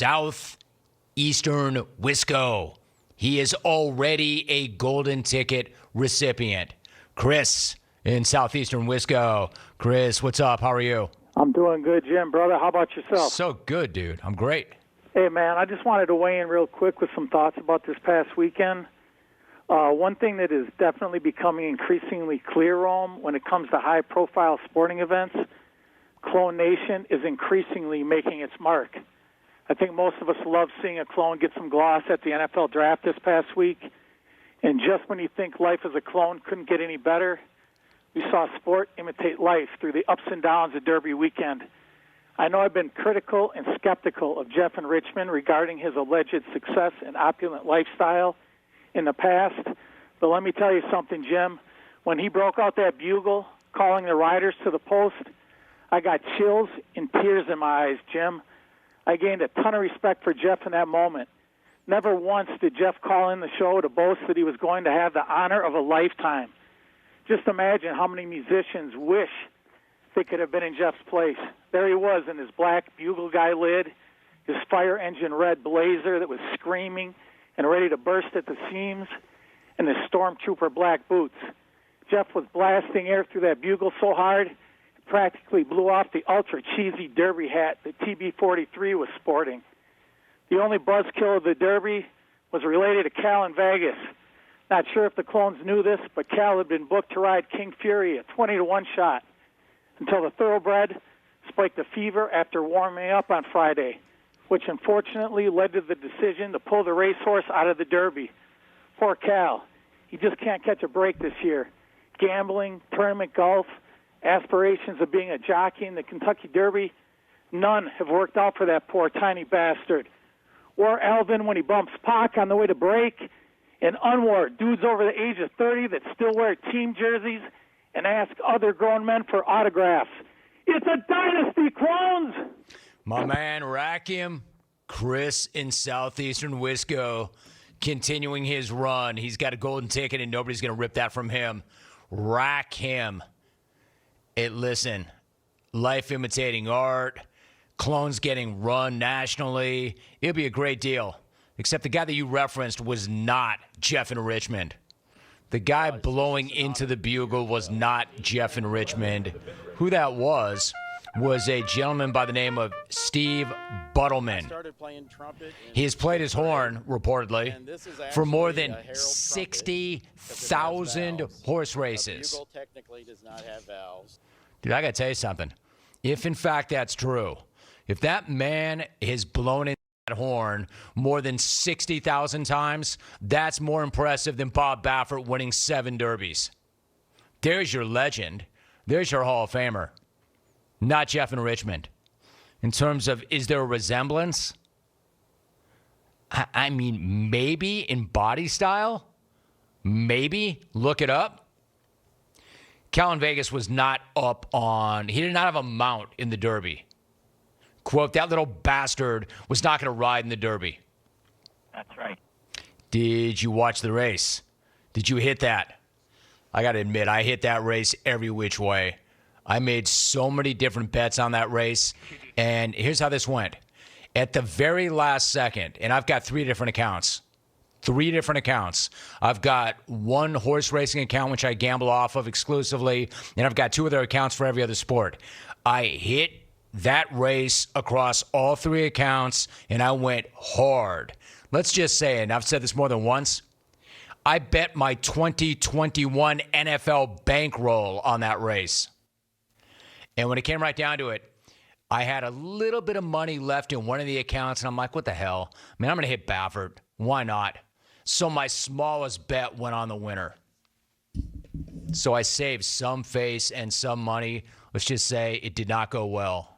Southeastern Wisco. He is already a golden ticket recipient. Chris in Southeastern Wisco. Chris, what's up? How are you? I'm doing good, Jim, brother. How about yourself? So good, dude. I'm great. Hey, man, I just wanted to weigh in real quick with some thoughts about this past weekend. One thing that is definitely becoming increasingly clear, Rome, when it comes to high-profile sporting events, Clone Nation is increasingly making its mark. I think most of us love seeing a clone get some gloss at the NFL draft this past week. And just when you think life as a clone couldn't get any better, we saw sport imitate life through the ups and downs of Derby weekend. I know I've been critical and skeptical of Jeff in Richmond regarding his alleged success and opulent lifestyle in the past, but let me tell you something, Jim. When he broke out that bugle, calling the riders to the post, I got chills and tears in my eyes, Jim. I gained a ton of respect for Jeff in that moment. Never once did Jeff call in the show to boast that he was going to have the honor of a lifetime. Just imagine how many musicians wish they could have been in Jeff's place. There he was in his black bugle guy lid, his fire engine red blazer that was screaming and ready to burst at the seams, and his stormtrooper black boots. Jeff was blasting air through that bugle so hard, it practically blew off the ultra-cheesy Derby hat that TB43 was sporting. The only buzzkill of the Derby was related to Cal in Vegas. Not sure if the clones knew this, but Cal had been booked to ride King Fury, a 20-to-1 shot, until the thoroughbred spiked a fever after warming up on Friday, which unfortunately led to the decision to pull the racehorse out of the Derby. Poor Cal. He just can't catch a break this year. Gambling, tournament golf, aspirations of being a jockey in the Kentucky Derby, none have worked out for that poor tiny bastard. Or Alvin when he bumps Pac on the way to break, and Unwar, dudes over the age of 30 that still wear team jerseys and ask other grown men for autographs. It's a dynasty, clones! My man, Rakim, Chris in Southeastern Wisco, continuing his run. He's got a golden ticket, and nobody's going to rip that from him. Rack him. Listen, life imitating art, clones getting run nationally. It'll be a great deal. Except the guy that you referenced was not Jeff in Richmond. The guy blowing into the bugle was not Jeff in Richmond. Who that was a gentleman by the name of Steve Buttleman. He has played his horn, reportedly, for more than 60,000 horse races. Dude, I got to tell you something. If, in fact, that's true, if that man is blown in that horn more than 60,000 times, that's more impressive than Bob Baffert winning 7 derbies. There's your legend. There's your Hall of Famer. Not Jeff in Richmond. In terms of, is there a resemblance? I mean, maybe in body style. Maybe. Look it up. Cal in Vegas was not up on, he did not have a mount in the Derby. Quote, that little bastard was not going to ride in the Derby. That's right. Did you watch the race? Did you hit that? I got to admit, I hit that race every which way. I made so many different bets on that race, and here's how this went. At the very last second, and I've got 3 different accounts. 3 different accounts. I've got one horse racing account, which I gamble off of exclusively, and I've got 2 other accounts for every other sport. I hit that race across all 3 accounts, and I went hard. Let's just say, and I've said this more than once, I bet my 2021 NFL bankroll on that race. And when it came right down to it, I had a little bit of money left in one of the accounts, and I'm like, what the hell? Man, I'm going to hit Baffert. Why not? So my smallest bet went on the winner. So I saved some face and some money. Let's just say it did not go well.